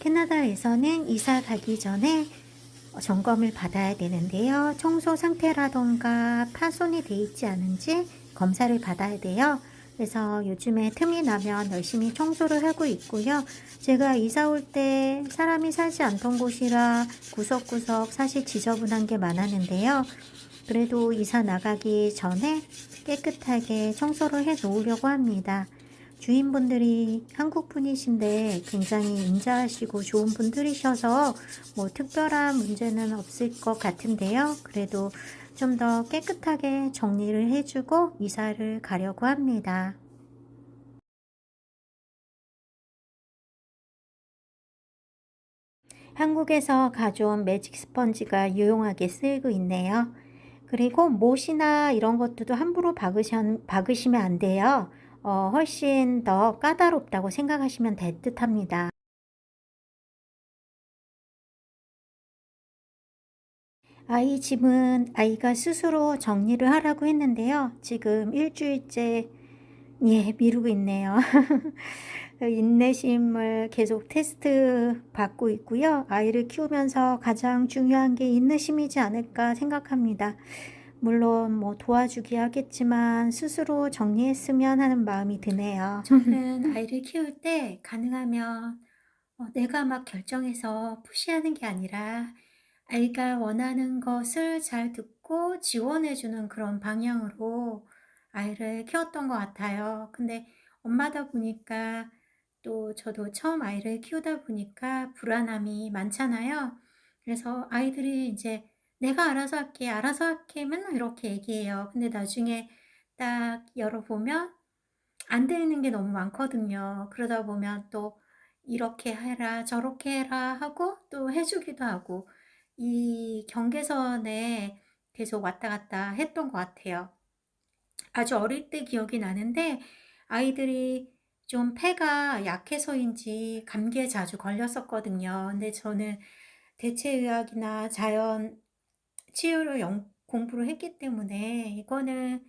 캐나다에서는 이사 가기 전에 점검을 받아야 되는데요. 청소 상태라던가 파손이 돼 있지 않은지 검사를 받아야 돼요. 그래서 요즘에 틈이 나면 열심히 청소를 하고 있고요. 제가 이사 올 때 사람이 살지 않던 곳이라 구석구석 사실 지저분한 게 많았는데요. 그래도 이사 나가기 전에 깨끗하게 청소를 해 놓으려고 합니다. 주인분들이 한국 분이신데 굉장히 인자하시고 좋은 분들이셔서 뭐 특별한 문제는 없을 것 같은데요. 그래도 좀 더 깨끗하게 정리를 해주고 이사를 가려고 합니다. 한국에서 가져온 매직 스펀지가 유용하게 쓰이고 있네요. 그리고 못이나 이런 것들도 함부로 박으시면 안 돼요. 훨씬 더 까다롭다고 생각하시면 될 듯합니다. 아이 집은 아이가 스스로 정리를 하라고 했는데요. 지금 일주일째 미루고 있네요. 인내심을 계속 테스트 받고 있고요. 아이를 키우면서 가장 중요한 게 인내심이지 않을까 생각합니다. 물론 뭐 도와주기 하겠지만 스스로 정리했으면 하는 마음이 드네요. 저는 아이를 키울 때 가능하면 내가 막 결정해서 푸시하는 게 아니라 아이가 원하는 것을 잘 듣고 지원해 주는 그런 방향으로 아이를 키웠던 것 같아요. 근데 엄마다 보니까 또 저도 처음 아이를 키우다 보니까 불안함이 많잖아요. 그래서 아이들이 이제 "내가 알아서 할게. 알아서 할게." 맨날 이렇게 얘기해요. 근데 나중에 딱 열어보면 안 되는 게 너무 많거든요. 그러다 보면 또 "이렇게 해라. 저렇게 해라." 하고 또 해 주기도 하고 이 경계선에 계속 왔다 갔다 했던 것 같아요. 아주 어릴 때 기억이 나는데 아이들이 좀 폐가 약해서인지 감기에 자주 걸렸었거든요. 근데 저는 대체의학이나 자연 치유를 공부를 했기 때문에 이거는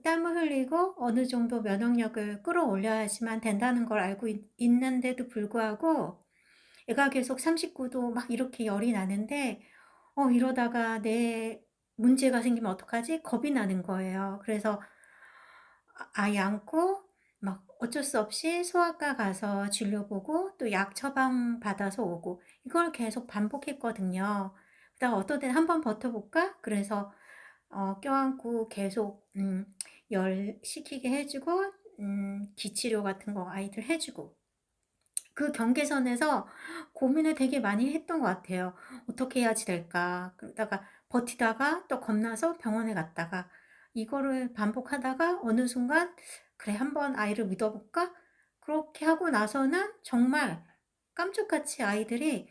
땀을 흘리고 어느 정도 면역력을 끌어올려야지만 된다는 걸 알고 있는데도 불구하고 애가 계속 39도 막 이렇게 열이 나는데 이러다가 내 문제가 생기면 어떡하지? 겁이 나는 거예요. 그래서 아이 안고 막 어쩔 수 없이 소아과 가서 진료 보고 또 약 처방 받아서 오고 이걸 계속 반복했거든요. 그러다가 어떤 때는 '한 번 버텨 볼까?' 그래서 껴안고 계속 열 식히게 해 주고 기치료 같은 거 아이들 해 주고 그 경계선에서 고민을 되게 많이 했던 것 같아요. '어떻게 해야지 될까?' 그러다가 버티다가 또 겁나서 병원에 갔다가 이거를 반복하다가 어느 순간 '그래 한번 아이를 믿어 볼까?' 그렇게 하고 나서는 정말 깜짝같이 아이들이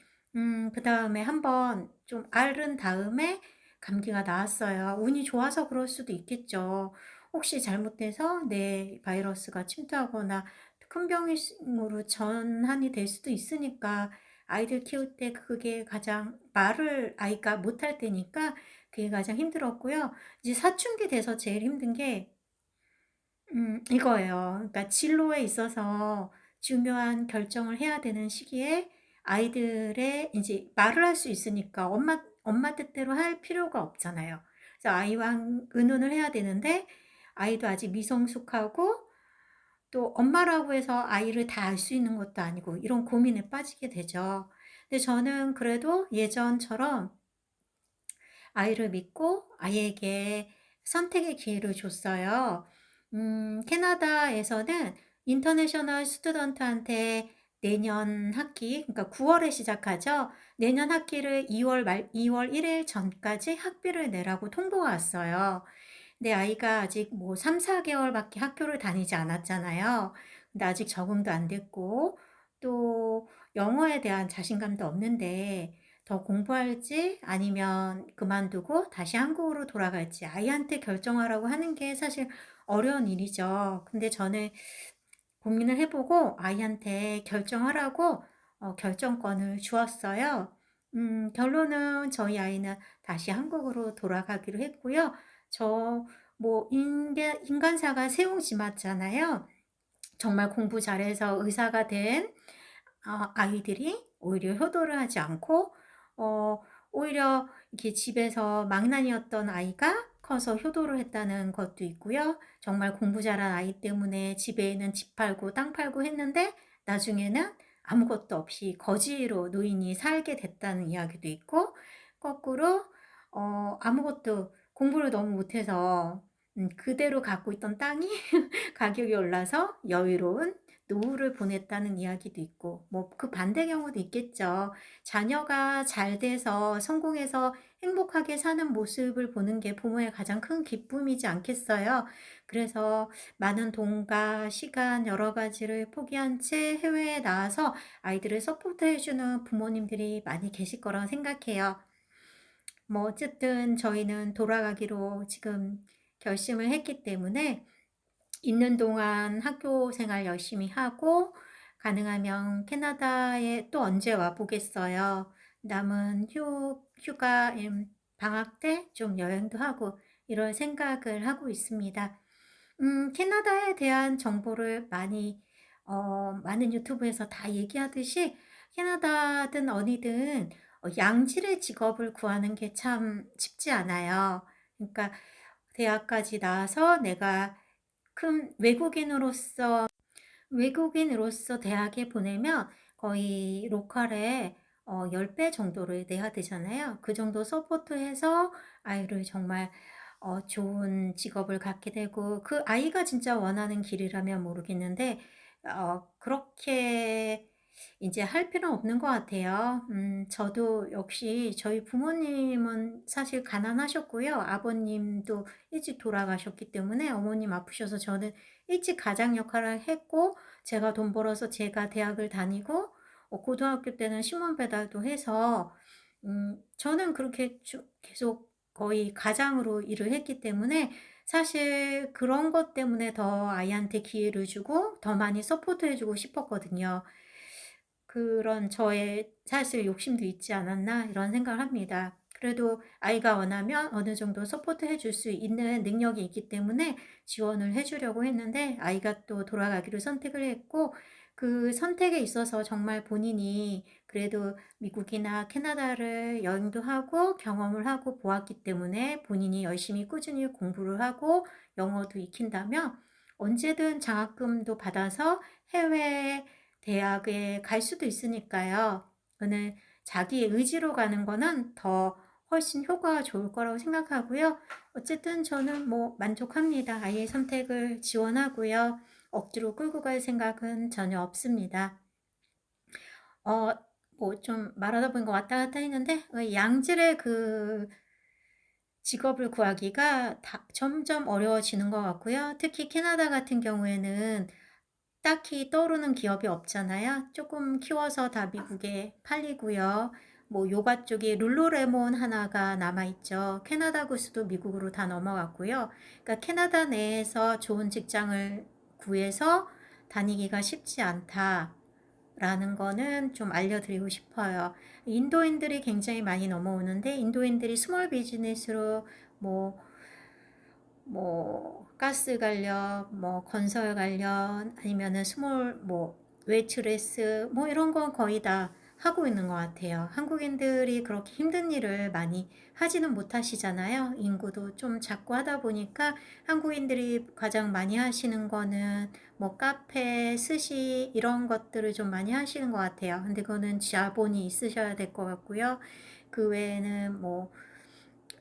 그다음에 한번 좀 앓은 다음에 감기가 나았어요. 운이 좋아서 그럴 수도 있겠죠. 혹시 잘못돼서 내 바이러스가 침투하거나 큰 병으로 전환이 될 수도 있으니까 아이들 키울 때 그게 가장 말을 아이가 못할 때니까 그게 가장 힘들었고요. 이제 사춘기 돼서 제일 힘든 게 이거예요. 그러니까 진로에 있어서 중요한 결정을 해야 되는 시기에 아이들의 이제 말을 할 수 있으니까 엄마 뜻대로 할 필요가 없잖아요. 그래서 아이와 의논을 해야 되는데 아이도 아직 미성숙하고 또 엄마라고 해서 아이를 다 알 수 있는 것도 아니고 이런 고민에 빠지게 되죠. 근데 저는 그래도 예전처럼 아이를 믿고 아이에게 선택의 기회를 줬어요. 캐나다에서는 인터내셔널 스튜던트한테 내년 학기, 그러니까 9월에 시작하죠. 내년 학기를 2월 1일 전까지 학비를 내라고 통보가 왔어요. 근데 아이가 아직 뭐 3-4개월밖에 학교를 다니지 않았잖아요. 근데 아직 적응도 안 됐고 또 영어에 대한 자신감도 없는데 더 공부할지 아니면 그만두고 다시 한국으로 돌아갈지 아이한테 결정하라고 하는 게 사실 어려운 일이죠. 근데 저는 고민을 해 보고 아이한테 결정하라고 결정권을 주었어요. 결론은 저희 아이는 다시 한국으로 돌아가기로 했고요. 저 뭐 인간사가 세옹지마잖아요. 정말 공부 잘해서 의사가 된 아이들이 오히려 효도를 하지 않고 어 오히려 이렇게 집에서 망나니였던 아이가 커서 효도를 했다는 것도 있고요. 정말 공부 잘한 아이 때문에 집에 있는 집 팔고 땅 팔고 했는데 나중에는 아무것도 없이 거지로 노인이 살게 됐다는 이야기도 있고, 거꾸로 아무것도 공부를 너무 못해서 그대로 갖고 있던 땅이 가격이 올라서 여유로운 노후를 보냈다는 이야기도 있고, 뭐 그 반대 경우도 있겠죠. 자녀가 잘 돼서 성공해서 행복하게 사는 모습을 보는 게 부모의 가장 큰 기쁨이지 않겠어요. 그래서 많은 돈과 시간 여러 가지를 포기한 채 해외에 나와서 아이들을 서포트해 주는 부모님들이 많이 계실 거라고 생각해요. 뭐 어쨌든 저희는 돌아가기로 지금 결심을 했기 때문에 있는 동안 학교 생활 열심히 하고, 가능하면 캐나다에 또 언제 와 보겠어요. 남은 휴가, 방학 때 좀 여행도 하고 이럴 생각을 하고 있습니다. 캐나다에 대한 정보를 많은 유튜브에서 다 얘기하듯이 캐나다든 어디든 양질의 직업을 구하는 게 참 쉽지 않아요. 그러니까 대학까지 나와서 내가 큰 외국인으로서 대학에 보내면 거의 로컬에 10배 정도를 내야 되잖아요. 그 정도 서포트해서 아이를 정말 좋은 직업을 갖게 되고, 그 아이가 진짜 원하는 길이라면 모르겠는데 그렇게 이제 할 필요는 없는 것 같아요. 저도 역시 저희 부모님은 사실 가난하셨고요. 아버님도 일찍 돌아가셨기 때문에 어머님 아프셔서 저는 일찍 가장 역할을 했고, 제가 돈 벌어서 제가 대학을 다니고 고등학교 때는 신문 배달도 해서 저는 그렇게 계속 거의 가장으로 일을 했기 때문에 사실 그런 것 때문에 더 아이한테 기회를 주고 더 많이 서포트해 주고 싶었거든요. 그런 저의 사실 욕심도 있지 않았나 이런 생각을 합니다. 그래도 아이가 원하면 어느 정도 서포트해 줄 수 있는 능력이 있기 때문에 지원을 해 주려고 했는데, 아이가 또 돌아가기로 선택을 했고, 그 선택에 있어서 정말 본인이 그래도 미국이나 캐나다를 여행도 하고 경험을 하고 보았기 때문에 본인이 열심히 꾸준히 공부를 하고 영어도 익힌다면 언제든 장학금도 받아서 해외 대학에 갈 수도 있으니까요. 저는 자기의 의지로 가는 거는 더 훨씬 효과가 좋을 거라고 생각하고요. 어쨌든 저는 뭐 만족합니다. 아이의 선택을 지원하고요. 억지로 끌고 갈 생각은 전혀 없습니다. 어, 뭐 좀 말하다 보니까 왔다 갔다 했는데, 양질의 그 직업을 구하기가 점점 어려워지는 것 같고요. 특히 캐나다 같은 경우에는 딱히 떠오르는 기업이 없잖아요. 조금 키워서 다 미국에 팔리고요. 뭐 요가 쪽에 룰루레몬 하나가 남아있죠. 캐나다 구스도 미국으로 다 넘어갔고요. 그러니까 캐나다 내에서 좋은 직장을 구해서 다니기가 쉽지 않다라는 거는 좀 알려드리고 싶어요. 인도인들이 굉장히 많이 넘어오는데, 인도인들이 스몰 비즈니스로 뭐 가스 관련, 뭐 건설 관련, 아니면은 스몰 웨이트레스 이런 건 거의 다 하고 있는 것 같아요. 한국인들이 그렇게 힘든 일을 많이 하지는 못하시잖아요. 인구도 좀 작고 하다 보니까 한국인들이 가장 많이 하시는 거는 뭐 카페, 스시 이런 것들을 좀 많이 하시는 것 같아요. 근데 그거는 자본이 있으셔야 될 것 같고요. 그 외에는 뭐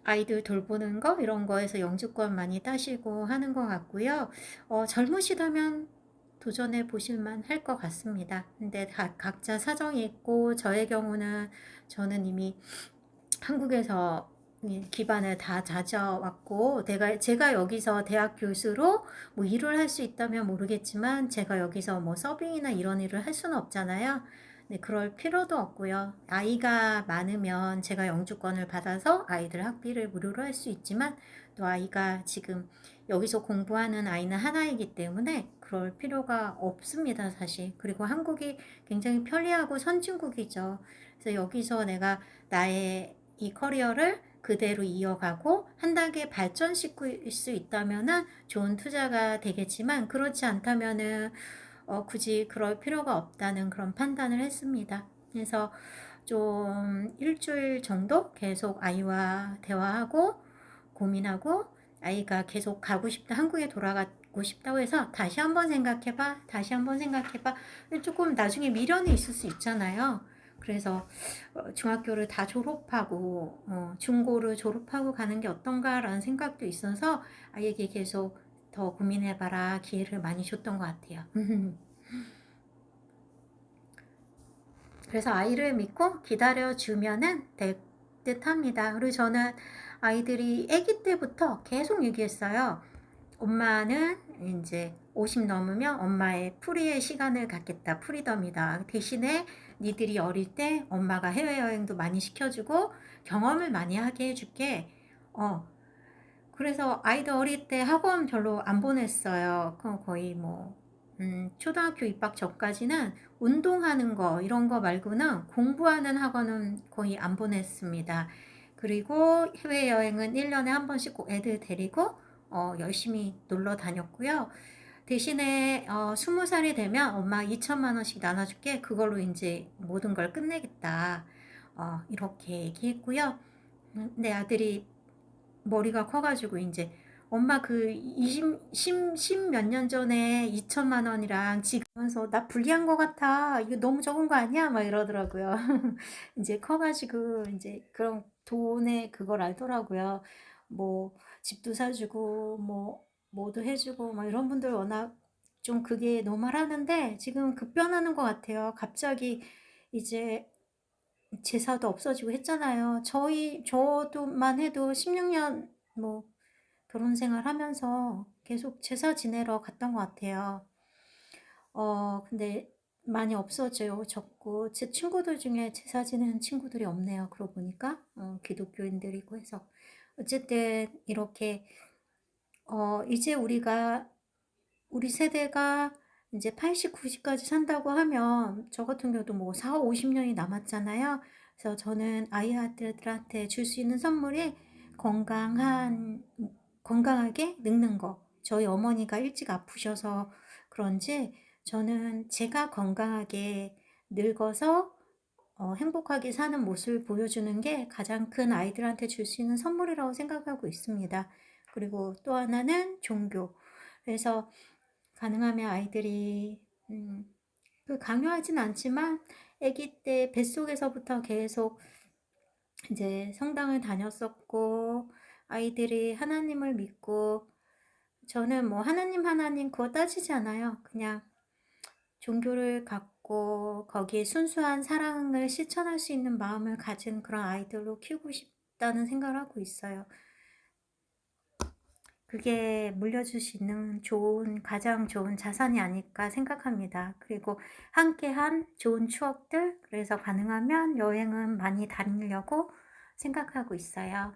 아이들 돌보는 거 이런 거에서 영주권 많이 따시고 하는 것 같고요. 젊으시다면 도전해 보실만 할 것 같습니다. 근데 각자 사정이 있고, 저의 경우는 저는 이미 한국에서 기반을 다 다져왔고, 제가 여기서 대학 교수로 뭐 일을 할 수 있다면 모르겠지만, 제가 여기서 뭐 서빙이나 이런 일을 할 수는 없잖아요. 네, 그럴 필요도 없고요. 아이가 많으면 제가 영주권을 받아서 아이들 학비를 무료로 할 수 있지만, 또 아이가 지금 여기서 공부하는 아이는 하나이기 때문에 그럴 필요가 없습니다, 사실. 그리고 한국이 굉장히 편리하고 선진국이죠. 그래서 여기서 내가 나의 이 커리어를 그대로 이어가고 한 단계 발전시킬 수 있다면은 좋은 투자가 되겠지만, 그렇지 않다면은 굳이 그럴 필요가 없다는 그런 판단을 했습니다. 그래서 좀 일주일 정도 계속 아이와 대화하고 고민하고, 아이가 계속 가고 싶다, 한국에 돌아가고 싶다고 해서 다시 한번 생각해봐, 다시 한번 생각해봐. 조금 나중에 미련이 있을 수 있잖아요. 그래서 중학교를 다 졸업하고 중고를 졸업하고 가는 게 어떤가라는 생각도 있어서 아이에게 계속 더 고민해봐라 기회를 많이 줬던 것 같아요. 그래서 아이를 믿고 기다려주면은 될 듯합니다. 그리고 저는 아이들이 아기 때부터 계속 얘기했어요. 엄마는 이제 50 넘으면 엄마의 프리의 시간을 갖겠다. 프리덤이다. 대신에 니들이 어릴 때 엄마가 해외여행도 많이 시켜주고 경험을 많이 하게 해줄게. 그래서 아이들 어릴 때 학원 별로 안 보냈어요. 거의 뭐 초등학교 입학 전까지는 운동하는 거 이런 거 말고는 공부하는 학원은 거의 안 보냈습니다. 그리고 해외여행은 1년에 한 번씩 꼭 애들 데리고 열심히 놀러 다녔고요. 대신에 20살이 되면 엄마 2천만 원씩 나눠줄게. 그걸로 이제 모든 걸 끝내겠다. 이렇게 얘기했고요. 내 아들이 머리가 커가지고 이제 엄마 그 10 몇 년 전에 2천만 원이랑 지금 하면서 나 불리한 거 같아. 이거 너무 적은 거 아니야? 막 이러더라고요. 이제 커가지고 이제 그런 돈의 그걸 알더라고요. 뭐 집도 사주고 뭐 뭐도 해주고 막 이런 분들 워낙 좀 그게 노멀하는데 지금 급변하는 것 같아요. 갑자기 이제 제사도 없어지고 했잖아요. 저도만 해도 16년 뭐 결혼 생활 하면서 계속 제사 지내러 갔던 것 같아요. 근데 많이 없어졌고, 제 친구들 중에 제사 지내는 친구들이 없네요. 그러고 보니까, 기독교인들이고 해서. 어쨌든, 이렇게, 이제 우리 세대가 이제 80, 90까지 산다고 하면, 저 같은 경우도 뭐 4, 50년이 남았잖아요. 그래서 저는 아이들한테 줄 수 있는 선물이 건강하게 늙는 거. 저희 어머니가 일찍 아프셔서 그런지 저는 제가 건강하게 늙어서 행복하게 사는 모습을 보여주는 게 가장 큰 아이들한테 줄 수 있는 선물이라고 생각하고 있습니다. 그리고 또 하나는 종교. 그래서 가능하면 아이들이 강요하진 않지만 아기 때 뱃속에서부터 계속 이제 성당을 다녔었고 아이들이 하나님을 믿고 저는 뭐 하나님 그거 따지지 않아요. 그냥 종교를 갖고 거기에 순수한 사랑을 실천할 수 있는 마음을 가진 그런 아이들로 키우고 싶다는 생각을 하고 있어요. 그게 물려줄 수 있는 가장 좋은 자산이 아닐까 생각합니다. 그리고 함께한 좋은 추억들, 그래서 가능하면 여행은 많이 다니려고 생각하고 있어요.